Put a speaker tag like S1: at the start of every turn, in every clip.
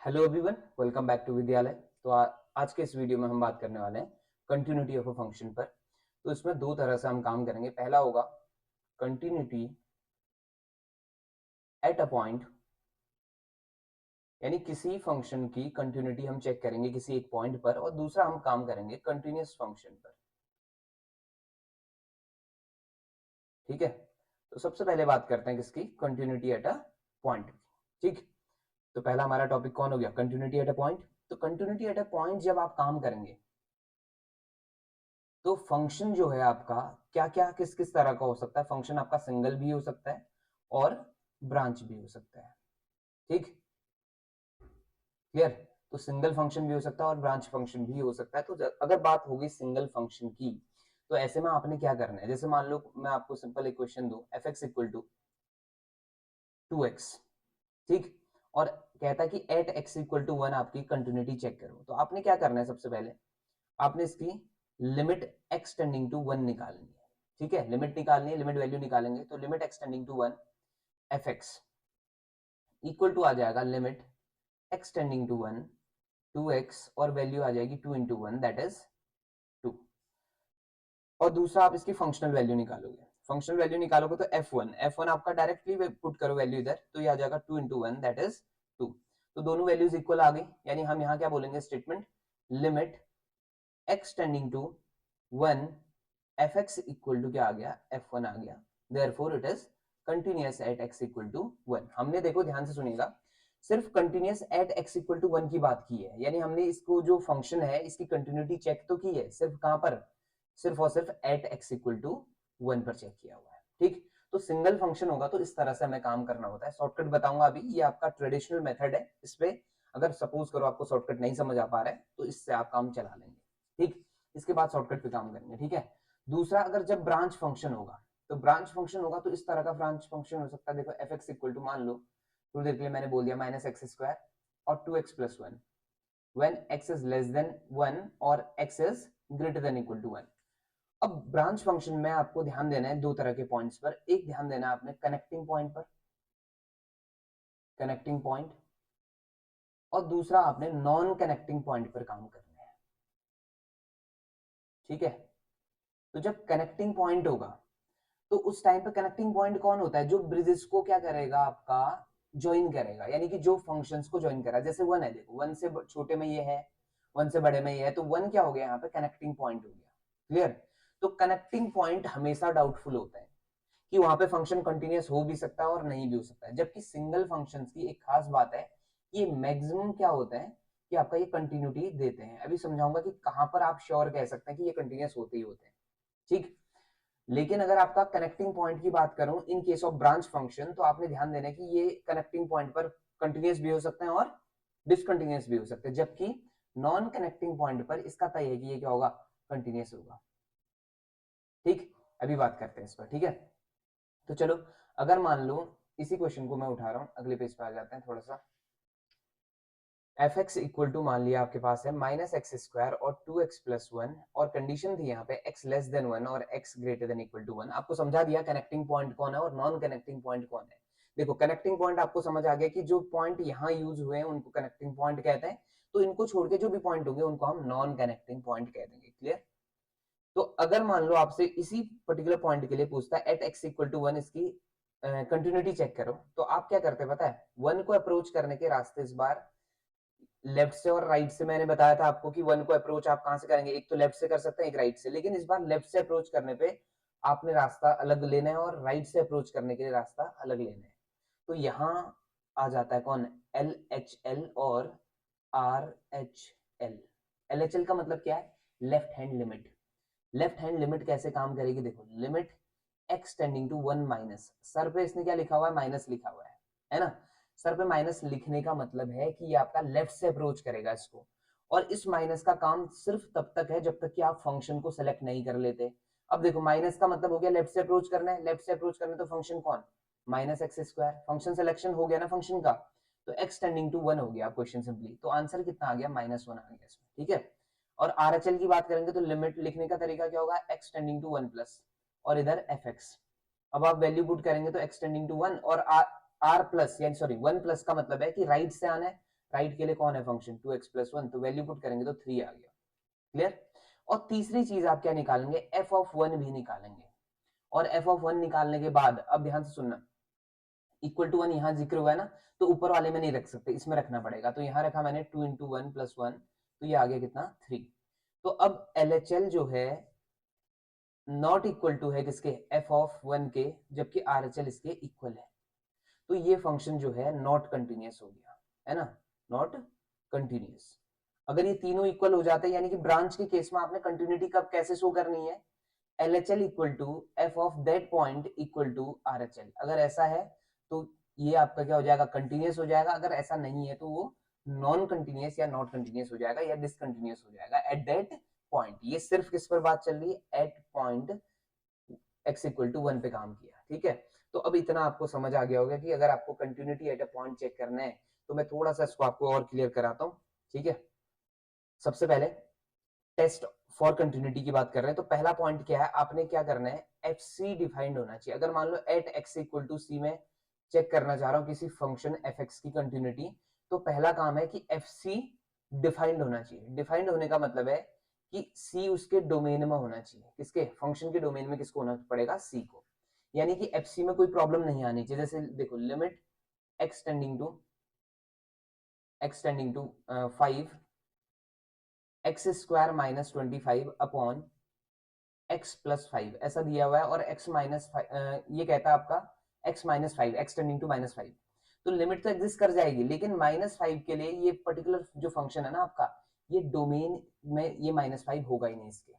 S1: Hello everyone, welcome back to Vidyalaya. तो आज के इस वीडियो में हम बात करने वाले हैं कंटिन्यूटी ऑफ अ फंक्शन पर। तो इसमें दो तरह से हम काम करेंगे। पहला होगा कंटिन्यूटी एट अ पॉइंट, यानी किसी फंक्शन की कंटिन्यूटी हम चेक करेंगे किसी एक पॉइंट पर, और दूसरा हम काम करेंगे कंटिन्यूअस फंक्शन पर। ठीक है, तो सबसे पहले बात करते हैं किसकी, कंटिन्यूटी एट अ पॉइंट। ठीक, तो पहला हमारा टॉपिक कौन हो गया, कंटिन्यूटी एट अ पॉइंट। तो कंटिन्यूटी एट अ पॉइंट जब आप काम करेंगे तो फंक्शन जो है आपका क्या क्या किस किस तरह का हो सकता है। फंक्शन आपका सिंगल भी हो सकता है और ब्रांच भी हो सकता है। ठीक, क्लियर। तो सिंगल फंक्शन भी हो सकता है और ब्रांच फंक्शन भी हो सकता है। तो अगर बात होगी सिंगल फंक्शन की, तो ऐसे में आपने क्या करना है, जैसे मान लो मैं आपको सिंपल इक्वेशन दूं f x equal to 2x। ठीक, और कहता है कि एट एक्स इक्वल टू 1 आपकी कंटिन्यूटी चेक करो। तो आपने क्या करना है, सबसे पहले आपने इसकी लिमिट एक्स टेंडिंग टू 1 निकालनी है। ठीक है, लिमिट निकालनी है, लिमिट वैल्यू निकालेंगे। तो limit x tending to 1 F x equal to आ जाएगा limit x tending to 1 2x, और वैल्यू आ जाएगी 2 इंटू 1 दैट इज 2। और दूसरा आप इसकी फंक्शनल वैल्यू निकालोगे। फंक्शनल वैल्यू निकालोगे तो f1 आपका डायरेक्टली पुट करो वैल्यू इधर, तो ये आ जाएगा 2 इंटू 1 दैट इज 2। तो दोनों वैल्यूज इक्वल आ गई, यानी हम यहाँ क्या बोलेंगे statement, limit x tending to 1 fx equal to क्या आ गया, f1 आ गया। Therefore it is continuous at x equal to 1। हमने देखो ध्यान से सुनिएगा, सिर्फ continuous at x equal to 1 की बात की है, यानी हमने इसको जो फंक्शन है इसकी कंटिन्यूटी चेक तो की है, सिर्फ कहां पर, सिर्फ और सिर्फ एट x इक्वल टू 1 पर चेक किया हुआ है। ठीक, तो सिंगल फंक्शन होगा तो इस तरह से हमें काम करना होता है। शॉर्टकट बताऊंगा अभी, ये आपका ट्रेडिशनल मेथड है। इस पे अगर सपोज करो आपको शॉर्टकट नहीं समझ आ पा रहा है तो इससे आप काम चला लेंगे। ठीक, इसके बाद शॉर्टकट पे काम करेंगे। ठीक है, दूसरा अगर जब ब्रांच फंक्शन होगा, तो ब्रांच फंक्शन होगा तो इस तरह का ब्रांच फंक्शन हो सकता है। देखो एफ एक्स इक्वल टू, मान लो थोड़ी देर के लिए मैंने बोल दिया माइनस एक्स स्क्वायर और 2x plus 1 when x is less than 1 और x is greater than equal to 1। अब ब्रांच फंक्शन में आपको ध्यान देना है दो तरह के पॉइंट्स पर। एक ध्यान देना है आपने कनेक्टिंग पॉइंट पर, कनेक्टिंग पॉइंट, और दूसरा आपने नॉन कनेक्टिंग पॉइंट पर काम करना है। ठीक है, तो जब कनेक्टिंग पॉइंट होगा तो उस टाइम पे कनेक्टिंग पॉइंट कौन होता है, जो ब्रिजेस को क्या करेगा आपका ज्वाइन करेगा, यानी कि जो फंक्शंस को ज्वाइन करा। जैसे वन है, देखो वन से छोटे में ये है, वन से बड़े में ये है, तो वन क्या हो गया यहाँ पे, कनेक्टिंग पॉइंट हो गया। क्लियर। तो कनेक्टिंग पॉइंट हमेशा डाउटफुल होता है कि वहां पे फंक्शन कंटिन्यूअस हो भी सकता है और नहीं भी हो सकता है। जबकि सिंगल फंक्शंस की एक खास बात है, ये मैक्सिमम क्या होता है कि आपका ये कंटिन्यूटी देते हैं। अभी समझाऊंगा कि कहां पर आप श्योर कह सकते हैं कि ये कंटिन्यूअस होते ही होते हैं। ठीक, लेकिन अगर आपका कनेक्टिंग पॉइंट की बात करूं in case of branch function, तो आपने ध्यान देना है कि ये कनेक्टिंग पॉइंट पर कंटिन्यूअस भी हो सकते हैं और डिसकंटिन्यूअस भी हो सकते हैं। जबकि नॉन कनेक्टिंग पॉइंट पर इसका तय है कि ये क्या होगा, कंटिन्यूअस होगा। ठीक, अभी बात करते हैं इस पर। ठीक है, तो चलो अगर मान लो इसी क्वेश्चन को मैं उठा रहा हूं, अगले पेज पे आ जाते हैं थोड़ा सा। एफ एक्स इक्वल टू मान लिया आपके पास है माइनस एक्स स्क्वायर और 2x प्लस 1, और कंडीशन थी यहाँ पे x लेस देन 1 और x greater than equal to 1। आपको समझा दिया कनेक्टिंग पॉइंट कौन है और नॉन कनेक्टिंग पॉइंट कौन है। देखो कनेक्टिंग पॉइंट आपको समझ आ गया कि जो पॉइंट यहाँ यूज हुए हैं उनको कनेक्टिंग पॉइंट कहते हैं। तो इनको छोड़ के जो भी पॉइंट होंगे उनको हम नॉन कनेक्टिंग पॉइंट कह देंगे। क्लियर। तो अगर मान लो आपसे इसी पर्टिकुलर पॉइंट के लिए पूछता है एट एक्स इक्वल टू 1 इसकी कंटिन्यूटी चेक करो, तो आप क्या करते हैं पता है, 1 को अप्रोच करने के रास्ते इस बार लेफ्ट से और राइट से। मैंने बताया था आपको कि 1 को अप्रोच आप कहां से करेंगे, एक तो लेफ्ट से कर सकते हैं एक राइट से, लेकिन इस बार लेफ्ट से अप्रोच करने पे आपने रास्ता अलग लेना है और राइट से अप्रोच करने के लिए रास्ता अलग लेना है। तो यहाँ आ जाता है कौन, एल एच एल और R H L. L H L का मतलब क्या है, left hand limit. Left hand limit कैसे काम करेगी, देखो limit x tending to 1 minus, sir पे इसने क्या लिखा हुआ है, माइनस लिखा हुआ है ना। सर पे माइनस लिखने का मतलब है कि ये आपका लेफ्ट से अप्रोच करेगा इसको, और इस माइनस का काम सिर्फ तब तक है जब तक कि आप फंक्शन को सेलेक्ट नहीं कर लेते। अब देखो माइनस का मतलब हो गया लेफ्ट से अप्रोच करना है, लेफ्ट से अप्रोच करना है तो फंक्शन कौन, minus x square, function selection हो गया ना फंक्शन का, तो एक्स टेंडिंग टू 1 हो गया क्वेश्चन सिंपली। तो आंसर कितना आ गया, -1 आ गया इसमें। ठीक है, और आर एच एल की बात करेंगे तो लिमिट लिखने का तरीका क्या होगा, एक्स टेंडिंग टू 1 प्लस और इधर एफ एक्स। अब आप वैल्यू पुट करेंगे तो एक्स टेंडिंग टू 1 और आर प्लस, यानी सॉरी 1 प्लस का मतलब है कि राइट से आना है, राइट के लिए कौन है फंक्शन 2x+1, तो वैल्यू पुट करेंगे तो 3 आ गया। क्लियर। और तीसरी चीज आप क्या निकालेंगे, f(1) भी निकालेंगे। और f(1) निकालने के बाद अब ध्यान से सुनना, इक्वल टू 1 यहाँ जिक्र हुआ है ना, तो ऊपर वाले में नहीं रख सकते, इसमें रखना पड़ेगा। तो यहाँ रखा मैंने 2 × 1 + 1, तो ये आ गया कितना 3। तो अब LHL जो है नॉट इक्वल टू है किसके, f(1) के, जबकि RHL इसके इक्वल है। तो ये फंक्शन जो है नॉट कंटिन्यूअस हो गया, है ना, नॉट कंटिन्यूअस। अगर ये तीनों इक्वल हो जाते हैं, यानी कि ब्रांच के केस में आपने कंटिन्यूटी कब कैसे शो करनी है, LHL equal to f of that point equal to RHL। अगर ऐसा है तो ये आपका क्या हो जाएगा, कंटिन्यूअस हो जाएगा। अगर ऐसा नहीं है तो वो नॉन कंटिन्यूअस या नॉट कंटिन्यूअस हो जाएगा या डिसकंटिन्यूअस हो जाएगा एट दैट पॉइंट। ये सिर्फ किस पर बात चल रही है, at point x equal to 1 पे काम किया, ठीक है। तो अब इतना आपको समझ आ गया होगा कि अगर आपको continuity at a point check करना है, तो मैं थोड़ा सा इसको आपको और क्लियर कराता हूँ, ठीक है। सबसे पहले टेस्ट फॉर कंटिन्यूटी की बात कर रहे हैं, तो पहला पॉइंट क्या है, आपने क्या करना है, FC डिफाइंड होना चाहिए। अगर मान लो at x equal to c में चेक करना चाह रहा हूँ किसी फंक्शन fx की कंटिन्यूटी, तो पहला काम है कि FC डिफाइंड होना चाहिए। डिफाइंड होने का मतलब है कि c उसके डोमेन में होना चाहिए, किसके, फंक्शन के डोमेन में किसको होना पड़ेगा, c को। यानी कि FC में कोई प्रॉब्लम नहीं आनी चाहिए। जैसे देखो, limit x tending to 5 x² - 25 upon x+5 ऐसा दिया हुआ है, और ये कहता है आपका x-5, x टेंडिंग टू -5। तो लिमिट तो एग्जिस्ट कर जाएगी, लेकिन -5 के लिए ये पर्टिकुलर जो फंक्शन है ना आपका, ये डोमेन में ये -5 होगा ही नहीं, इसके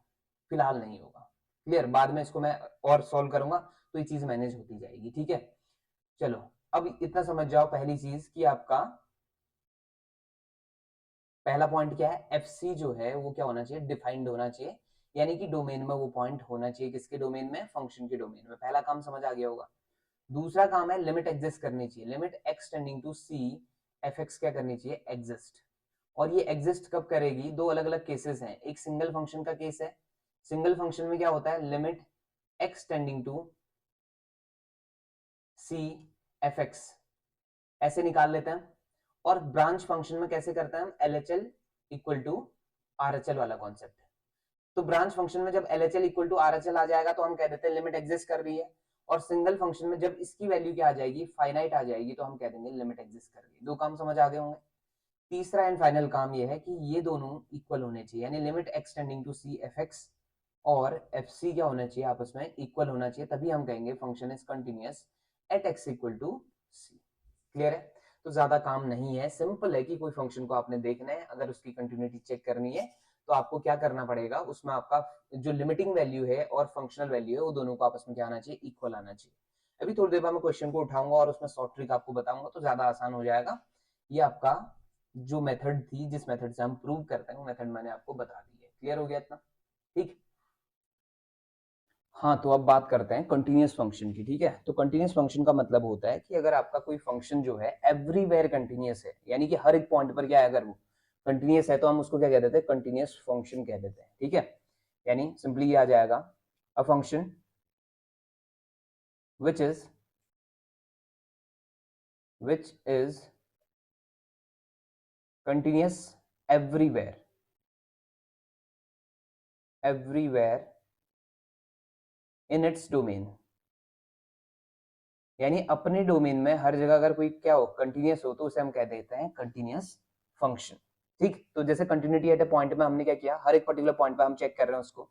S1: फिलहाल नहीं होगा। क्लियर। बाद में इसको मैं और सॉल्व करूंगा तो ये चीज मैनेज होती जाएगी, ठीक है। चलो, अब इतना समझ जाओ पहली चीज कि आपका पहला पॉइंट क्या है, FC जो है वो क्या होना चाहिए, डिफाइंड होना चाहिए। यानी कि डोमेन में वो पॉइंट होना चाहिए, किसके डोमेन में, फंक्शन के डोमेन में। पहला काम समझ आ गया होगा। दूसरा काम है लिमिट एग्जिस्ट करनी चाहिए। Limit x tending to c fx क्या करनी चाहिए, एग्जिस्ट। और ये एग्जिस्ट कब करेगी, दो अलग अलग केसेस हैं। एक सिंगल फंक्शन का केस है। सिंगल फंक्शन में क्या होता है, limit x tending to c fx ऐसे निकाल लेते हैं। और ब्रांच फंक्शन में कैसे करते हैं हम, LHL इक्वल टू RHL वाला कॉन्सेप्ट। तो ब्रांच फंक्शन में जब LHL इक्वल टू RHL आ जाएगा तो हम कह देते हैं लिमिट एग्जिस्ट कर रही है। और सिंगल फंक्शन में जब इसकी वैल्यू क्या आ जाएगी, फाइनाइट आ जाएगी, तो हम कह देंगे लिमिट एग्जिस्ट कर रही है। दो काम समझ आ गए होंगे। तीसरा एंड फाइनल काम ये है कि ये दोनों इक्वल होने चाहिए, यानी limit x tending to c fx और fc क्या होना चाहिए, आपस में इक्वल होना चाहिए, तभी हम कहेंगे function is continuous at x equal to c। Clear है। तो ज्यादा काम नहीं है, सिंपल है कि कोई फंक्शन को आपने देखना है, अगर उसकी कंटिन्यूटी चेक करनी है तो आपको क्या करना पड़ेगा, उसमें आपका जो लिमिटिंग वैल्यू है और फंक्शनल वैल्यू है वो दोनों को आपस में क्या आना चाहिए, इक्वल आना चाहिए। अभी थोड़ी देर बाद मैं क्वेश्चन को उठाऊंगा और उसमें शॉर्ट ट्रिक आपको बताऊंगा, तो ज्यादा आसान हो जाएगा। ये आपका जो मेथड थी, जिस मेथड से हम प्रूव करते हैं, वो मेथड मैंने आपको बता दी है। क्लियर हो गया इतना, ठीक। हाँ, तो अब बात करते हैं कंटिन्यूअस फंक्शन की, ठीक है। तो कंटिन्यूअस फंक्शन का मतलब होता है कि अगर आपका कोई फंक्शन जो है एवरीवेयर कंटिन्यूअस है, यानी कि हर एक पॉइंट पर क्या है, अगर वो कंटिन्यूअस है तो हम उसको क्या कह देते हैं, कंटिन्यूअस फंक्शन कह देते हैं, ठीक है। यानी सिंपली ये आ जाएगा, a function which is continuous everywhere in its domain. यानी अपने डोमेन में हर जगह अगर कोई क्या हो, कंटिन्यूअस हो, तो उसे हम कह देते हैं कंटिन्यूअस फंक्शन, ठीक। तो जैसे कंटिन्यूटी एट ए पॉइंट में हमने क्या किया, हर एक पर्टिकुलर पॉइंट पे हम चेक कर रहे हैं उसको।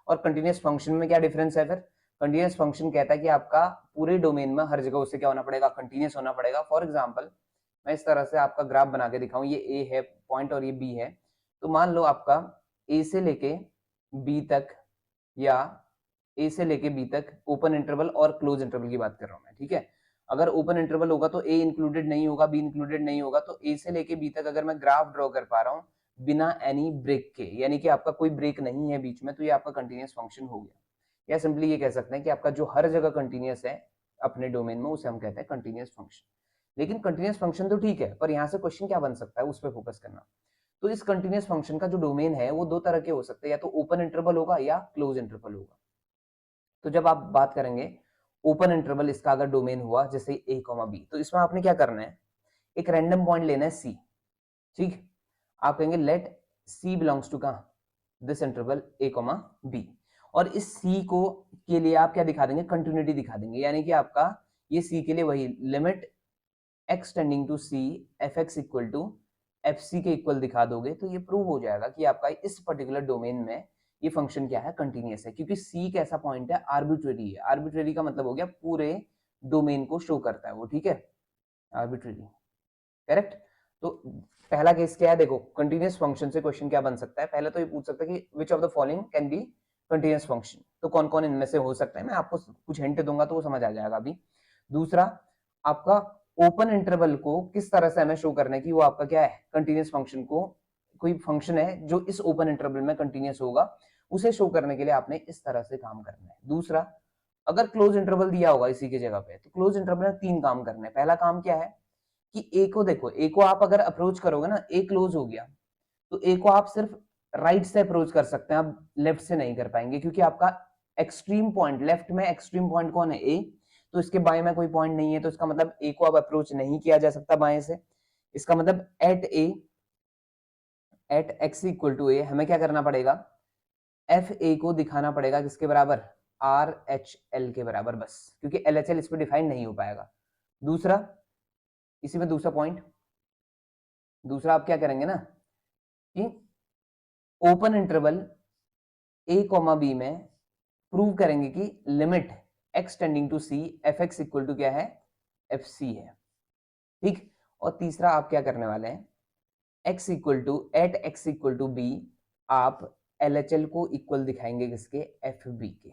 S1: और कंटिन्यूअस फंक्शन में क्या डिफरेंस है फिर, कंटिन्यूअस फंक्शन कहता है कि आपका पूरे डोमेन में हर जगह उसे क्या होना पड़ेगा, कंटिन्यूअस होना पड़ेगा। फॉर एग्जाम्पल, मैं इस तरह से आपका ग्राफ बना के दिखाऊं, ये ए है पॉइंट और ये बी है। तो मान लो आपका ए से लेके बी तक, या ए से लेके बी तक ओपन इंटरवल और क्लोज इंटरवल की बात कर रहा हूं मैं, ठीक है। अगर ओपन इंटरवल होगा तो ए इंक्लूडेड नहीं होगा, बी इंक्लूडेड नहीं होगा। तो ए से लेके बी तक अगर मैं ग्राफ ड्रॉ कर पा रहा हूँ बिना एनी ब्रेक के, यानी कि आपका कोई ब्रेक नहीं है बीच में, तो ये आपका कंटिन्यूअस फंक्शन हो गया। या सिंपली ये कह सकते हैं कि आपका जो हर जगह कंटिन्यूअस है अपने डोमेन में, उसे हम कहते हैं कंटिन्यूअस फंक्शन। लेकिन कंटिन्यूअस फंक्शन तो ठीक है, पर यहाँ से क्वेश्चन क्या बन सकता है, उस पर फोकस करना। तो इस कंटिन्यूअस फंक्शन का जो डोमेन है वो दो तरह के हो सकते हैं, या तो ओपन इंटरवल होगा या क्लोज इंटरवल होगा। तो जब आप बात करेंगे ओपन इंटरवल, इसका अगर डोमेन हुआ जैसे a, b, तो इसमें आपने क्या करना है, एक रैंडम पॉइंट लेना है c। ठीक, आप कहेंगे लेट सी बिलोंग्स टू कहाँ, दिस इंटरवल a, b, और इस c को के लिए आप क्या दिखा देंगे, कंटिन्यूटी दिखा देंगे, यानी कि आपका ये c के लिए वही limit x tending to c f x equal to f c के इक्वल दिखा दोगे तो ये प्रूव हो जाएगा कि आपका इस पर्टिकुलर डोमेन में ये फंक्शन क्या है, कंटिन्यूअस है, क्योंकि c कैसा पॉइंट है, आर्बिट्रेरी है। आर्बिट्रेरी का मतलब हो गया पूरे डोमेन को शो करता है वो, ठीक है, आर्बिट्रेरी, करेक्ट। तो पहला केस क्या है, देखो कंटीन्यूअस फंक्शन से क्वेश्चन क्या बन सकता है, पहले तो ये पूछ सकता है कि which of the following can be continuous function, तो कौन कौन इनमें से हो सकता है, मैं आपको कुछ हिंट दूंगा तो वो समझ आ जाएगा अभी। दूसरा, आपका ओपन इंटरवल को किस तरह से हमें शो करना है कि वो आपका क्या है, कंटीन्यूअस फंक्शन को, कोई फंक्शन है जो इस ओपन इंटरवल में कंटीन्यूअस होगा, उसे शो करने के लिए आपने इस तरह से काम करना है। दूसरा, अगर क्लोज इंटरवल दिया होगा इसी की जगह पे, तो क्लोज इंटरवल में 3 काम करने हैं। पहला काम क्या है कि ए को देखो, ए को आप अगर अप्रोच करोगे ना, ए क्लोज हो गया, तो ए को आप सिर्फ राइट से अप्रोच कर सकते हैं, आप लेफ्ट से नहीं कर पाएंगे, क्योंकि आपका एक्सट्रीम पॉइंट, लेफ्ट में एक्सट्रीम पॉइंट कौन है, ए, तो इसके बाएं में कोई पॉइंट नहीं है, तो इसका मतलब ए को अब अप्रोच नहीं किया जा सकता बाएं से। इसका मतलब at A, at x equal to A, हमें क्या करना पड़ेगा, एफ ए को दिखाना पड़ेगा किसके बराबर, आर एच एल के बराबर, बस, क्योंकि एल एच एल इस पर डिफाइन नहीं हो पाएगा। दूसरा, इसी में दूसरा पॉइंट, दूसरा आप क्या करेंगे ना कि ओपन इंटरवल a, b में प्रूव करेंगे कि limit x tending to c f x equal to क्या है, एफ सी है, ठीक। और तीसरा आप क्या करने वाले हैं, x equal to at x equal to b, आप एल एच एल को इक्वल दिखाएंगे किसके, एफ बी के।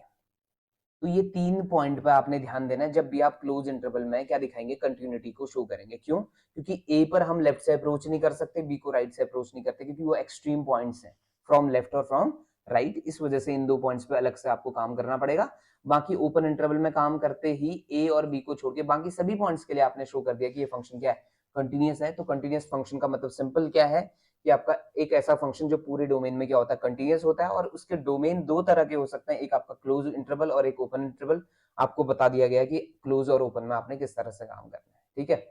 S1: तो ये 3 पॉइंट पे आपने ध्यान देना है जब भी आप क्लोज इंटरवल में क्या दिखाएंगे, कंटिन्यूटी को शो करेंगे। क्यों, क्योंकि ए पर हम लेफ्ट से अप्रोच नहीं कर सकते, बी को राइट से अप्रोच नहीं करते, क्योंकि वो एक्सट्रीम पॉइंट्स हैं, फ्रॉम लेफ्ट और फ्रॉम राइट, इस वजह से इन 2 पॉइंट्स पे अलग से आपको काम करना पड़ेगा। बाकी ओपन इंटरवल में काम करते ही ए और बी को छोड़ के बाकी सभी पॉइंट्स के लिए आपने शो कर दिया कि ये फंक्शन क्या है, कंटिन्यूअस है। तो कंटिन्यूअस फंक्शन का मतलब सिंपल क्या है कि आपका एक ऐसा फंक्शन जो पूरे डोमेन में क्या होता है, कंटिन्यूअस होता है, और उसके डोमेन 2 तरह के हो सकते हैं, एक आपका क्लोज इंटरवल और एक ओपन इंटरवल। आपको बता दिया गया कि क्लोज और ओपन में आपने किस तरह से काम करना है, ठीक है।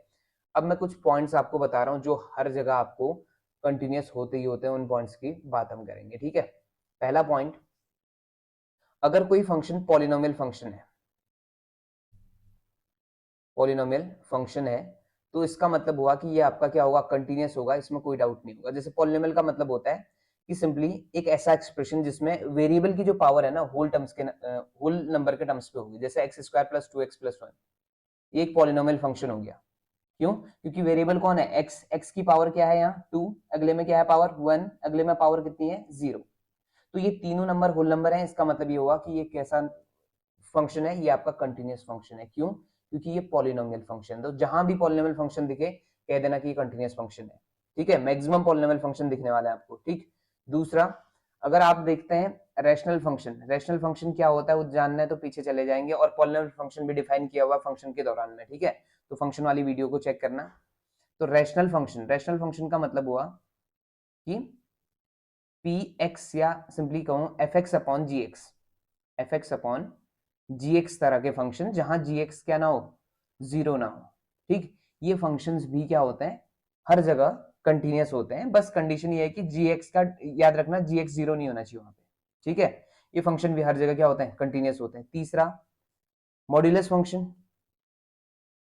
S1: अब मैं कुछ पॉइंट्स आपको बता रहा हूं जो हर जगह आपको कंटिन्यूअस होते ही होते हैं, उन पॉइंट्स की बात हम करेंगे, ठीक है। पहला पॉइंट, अगर कोई फंक्शन पॉलिनोमियल फंक्शन है, पॉलिनोमियल फंक्शन है, तो इसका मतलब हुआ कि ये आपका क्या होगा, कंटिन्यूअस होगा, इसमें कोई डाउट नहीं होगा। जैसे पॉलिनोमियल का मतलब होता है कि सिंपली एक ऐसा एक्सप्रेशन जिसमें वेरिएबल की जो पावर है ना, होल टर्म्स के, होल नंबर के टर्म्स पे होगी, जैसे एक्स स्क्वायर प्लस 2x+1, ये एक पॉलिनोमियल फंक्शन हो गया। क्यों, क्योंकि वेरिएबल कौन है, एक्स, एक्स की पावर क्या है यहाँ 2, अगले में क्या है पावर 1, अगले में पावर कितनी है 0, तो ये तीनों नंबर होल नंबर है। इसका मतलब ये होगा कि ये कैसा फंक्शन है, ये आपका कंटिन्यूअस फंक्शन है। क्यों, क्योंकि ये पॉलिनोमियल फंक्शन, तो जहां भी पॉलिनोमियल फंक्शन दिखे कह देना कि ये कंटिन्यूअस फंक्शन है, ठीक है। मैक्सिमम पॉलिनोमियल फंक्शन दिखने वाला है आपको, ठीक। दूसरा, अगर आप देखते हैं रैशनल फंक्शन, रैशनल फंक्शन क्या होता है वो जानना है तो पीछे चले जाएंगे, और पॉलिनोमियल फंक्शन भी डिफाइन किया हुआ फंक्शन के दौरान में, ठीक है, तो फंक्शन वाली वीडियो को चेक करना। तो रैशनल फंक्शन, रैशनल फंक्शन का मतलब हुआ कि पी एक्स, या सिंपली कहूं एफ एक्स अपॉन जी एक्स, एफ एक्स अपॉन जी एक्स तरह के फंक्शन जहां जी एक्स क्या ना हो, 0 ना हो, ठीक। ये फंक्शंस भी क्या होते हैं, हर जगह कंटिन्यूअस होते हैं, बस कंडीशन ये है कि जी एक्स का याद रखना, जी एक्स 0 नहीं होना चाहिए वहां पे, ठीक है। ये फंक्शन भी हर जगह क्या होते हैं, कंटिन्यूअस होते हैं। तीसरा, मॉड्यूलस फंक्शन,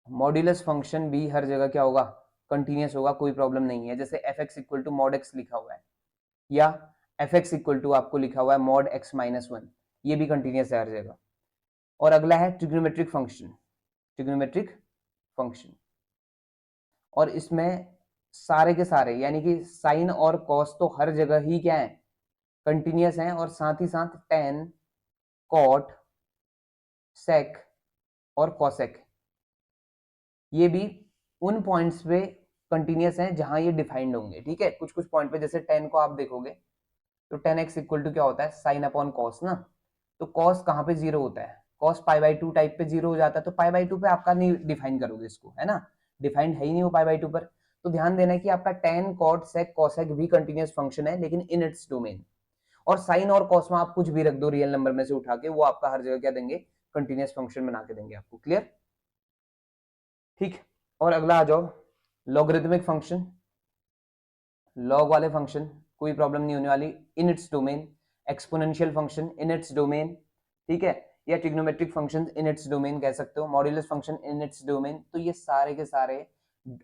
S1: मॉड्यूलस फंक्शन भी हर जगह क्या होगा, कंटिन्यूअस होगा, कोई प्रॉब्लम नहीं है। जैसे f x equal to mod x लिखा हुआ है, या एफ एक्स इक्वल टू आपको लिखा हुआ है मॉड एक्स माइनस 1, ये भी कंटिन्यूअस है हर जगह। और अगला है ट्रिग्नोमेट्रिक फंक्शन, ट्रिग्नोमेट्रिक फंक्शन, और इसमें सारे के सारे यानी कि साइन और कॉस तो हर जगह ही क्या है, कंटिन्यूअस हैं, और साथ ही साथ टेन, कॉट, सेक और कॉसेक, ये भी उन पॉइंट्स पे कंटिन्यूअस हैं जहां ये डिफाइंड होंगे, ठीक है। कुछ कुछ पॉइंट पे, जैसे टेन को आप देखोगे तो टेन एक्स इक्वल टू क्या होता है, साइन अपॉन कॉस ना, तो कॉस कहाँ पे 0 होता है, कॉस पाई/2 टाइप पे 0 हो जाता है, तो पाई/2 पे आपका नहीं डिफाइन करोगे इसको, है ना, डिफाइंड है ही नहीं वो पाई/2 पर। तो ध्यान देना है कि आपका टेन, कॉट, सेक, कॉसेक भी कंटिन्यूअस फंक्शन है, लेकिन इन इट्स डोमेन। और साइन और कॉस में आप कुछ भी रख दो रियल नंबर में से उठा के, वो आपका हर जगह क्या देंगे, कंटिन्यूअस फंक्शन बना के देंगे आपको, क्लियर, ठीक। और अगला आ जाओ, लॉगरिथमिक फंक्शन, लॉग वाले फंक्शन कोई प्रॉब्लम नहीं होने वाली in its domain, exponential function in its domain, ठीक है, या trigonometric function in its domain कह सकते हो, modulus function in its domain. तो ये सारे के सारे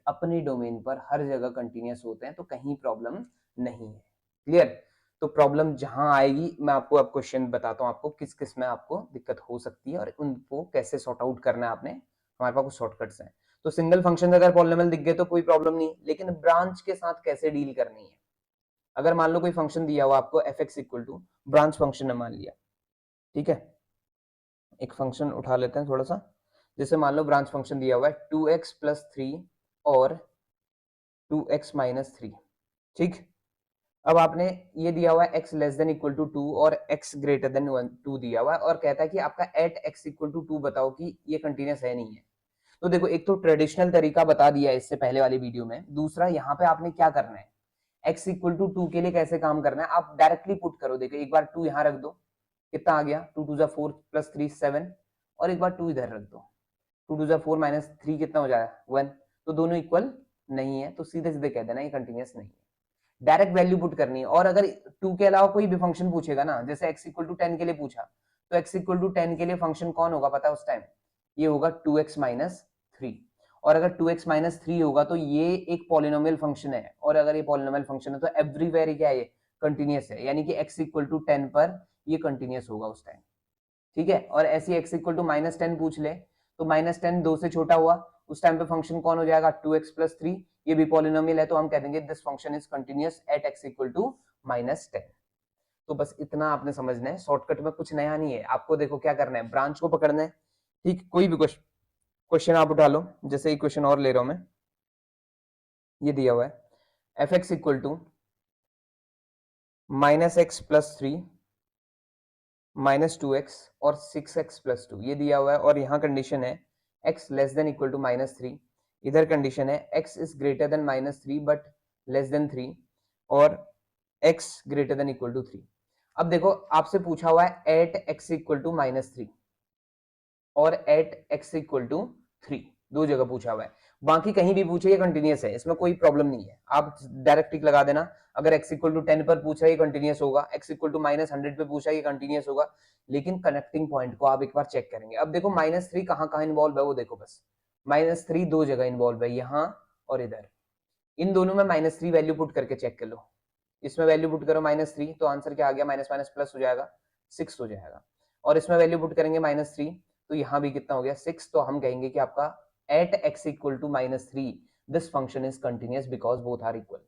S1: अपने डोमेन पर हर जगह कंटिन्यूअस होते हैं, तो कहीं प्रॉब्लम नहीं है। क्लियर? तो प्रॉब्लम जहां आएगी मैं आपको अब क्वेश्चन बताता हूँ आपको किस किस में आपको दिक्कत हो सकती है और उनको कैसे सॉर्ट आउट करना है आपने। हमारे पास कुछ शॉर्टकट्स हैं। तो सिंगल फंक्शन अगर पॉलिनोमियल दिख गए तो कोई प्रॉब्लम नहीं, लेकिन ब्रांच के साथ कैसे डील करनी है। अगर मान लो कोई फंक्शन दिया हुआ आपको f x equal to branch function मान लिया, ठीक है, एक फंक्शन उठा लेते हैं थोड़ा सा, जैसे मान लो ब्रांच फंक्शन दिया हुआ है 2x+3 और 2x-3, ठीक। अब आपने ये दिया हुआ है x less than equal to 2 और x ग्रेटर देन 2 दिया हुआ है और कहता है कि आपका एट x इक्वल टू 2 बताओ कि ये कंटिन्यूस है नहीं है। तो देखो एक तो ट्रेडिशनल तरीका बता दिया है इससे पहले वाली वीडियो में, दूसरा यहाँ पे आपने क्या करना है, x इक्वल टू 2 के लिए कैसे काम करना है, आप डायरेक्टली पुट करो। देखो एक बार 2 यहाँ रख दो, कितना आ गया, 2 2 4 प्लस 3 7, और एक बार 2 इधर रख दो, 2 2 4 माइनस 3 कितना हो जाएगा 1। तो दोनों इक्वल नहीं है, तो सीधे सीधे कह देना ये कंटिन्यूस नहीं है, डायरेक्ट वैल्यू पुट करनी है। और अगर 2 के अलावा कोई भी फंक्शन पूछेगा ना, जैसे x इक्वल टू 10 के लिए पूछा, तो x इक्वल टू 10 के लिए फंक्शन कौन होगा पता है उस टाइम, ये होगा 2x-3। और अगर 2x-3 होगा तो ये एक पॉलिनोमियल फंक्शन है, और अगर ये पॉलिनोमियल फंक्शन है तो एवरीवेयर क्या है, ये कंटिन्यूस है, यानी कि x इक्वल टू 10 पर ये कंटिन्यूस होगा उस टाइम, ठीक है। और ऐसे x इक्वल टू -10 पूछ ले, तो -10 2 से छोटा हुआ, उस टाइम पे फंक्शन कौन हो जाएगा 2x+3, ये भी पॉलिनोमियल है, तो हम कह देंगे this function is continuous at x equal to -10। तो बस इतना आपने समझना है, शॉर्टकट में कुछ नया नहीं है। आपको देखो क्या करना है, ब्रांच को पकड़ना है, ठीक। कोई भी क्वेश्चन आप उठा लो, जैसे एक क्वेश्चन और ले रहा हूं मैं, ये दिया हुआ है F x equal to -x+3 -2x और 6x+2, ये दिया हुआ है, और यहाँ कंडीशन है x less than equal to -3, इधर कंडीशन है x is greater than -3 but less than 3, और x greater than equal to 3। अब देखो आपसे पूछा हुआ है एट x इक्वल टू -3 और एट x इक्वल टू 3, दो जगह पूछा हुआ है, बाकी कहीं भी पूछे ये कंटिन्यूस है, इसमें कोई प्रॉब्लम नहीं है, आप डायरेक्ट टिक लगा देना। अगर x इक्वल टू 10 पर पूछा है ये कंटिन्यूस होगा, x इक्वल टू -100 पे पूछा है ये कंटिन्यूस होगा, लेकिन कनेक्टिंग पॉइंट को आप एक बार चेक करेंगे। अब देखो -3 कहाँ कहाँ इन्वॉल्व है वो देखो, बस -3 दो जगह इन्वॉल्व है, यहाँ और इधर, इन दोनों में -3 वैल्यू पुट करके चेक कर लो। इसमें वैल्यू पुट करो -3 तो आंसर क्या आ गया, माइनस माइनस प्लस हो जाएगा 6 हो जाएगा, और इसमें वैल्यू पुट करेंगे -3 तो यहाँ भी कितना हो गया 6। तो हम कहेंगे कि आपका at x equal to -3 this function is continuous because both are equal.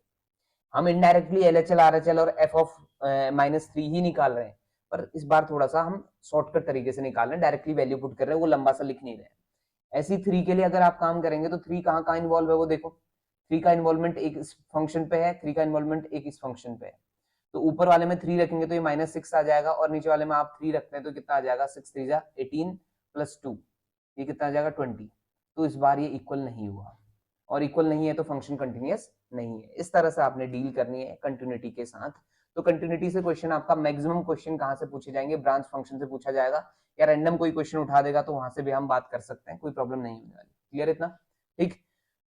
S1: हम इनडायरेक्टली LHL RHL और f ऑफ -3 ही निकाल रहे हैं, पर इस बार थोड़ा सा हम शॉर्टकट तरीके से निकाल रहे हैं, डायरेक्टली वैल्यू पुट कर रहे हैं, वो लंबा सा लिख नहीं रहे हैं। ऐसी 3 के लिए अगर आप काम करेंगे तो 3 कहाँ कहाँ इन्वॉल्व है वो देखो, 3 का इन्वॉल्वमेंट एक इस फंक्शन पे है, 3 का इन्वॉल्वमेंट एक इस फंक्शन पे है। तो ऊपर वाले में 3 रखेंगे तो ये -6 आ जाएगा, और नीचे वाले में आप 3 रखते हैं तो कितना आ जाएगा 6 3 जा 18 प्लस 2, ये कितना आ जाएगा 20। तो इस बार ये इक्वल नहीं हुआ, और इक्वल नहीं है तो फंक्शन कंटिन्यूअस नहीं है। इस तरह से आपने डील करनी है कंटिन्यूटी के साथ। तो कंटिन्यूटी से क्वेश्चन आपका मैक्सिमम क्वेश्चन कहाँ से पूछे जाएंगे, ब्रांच फंक्शन से पूछा जाएगा, या रैंडम कोई क्वेश्चन उठा देगा तो वहां से भी हम बात कर सकते हैं, कोई प्रॉब्लम नहीं होने वाली। क्लियर इतना, ठीक।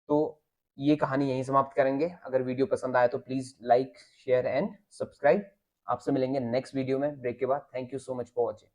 S1: तो ये कहानी यहीं समाप्त करेंगे। अगर वीडियो पसंद आया तो please like share and subscribe. आपसे मिलेंगे नेक्स्ट वीडियो में ब्रेक के बाद। Thank you so much for watching.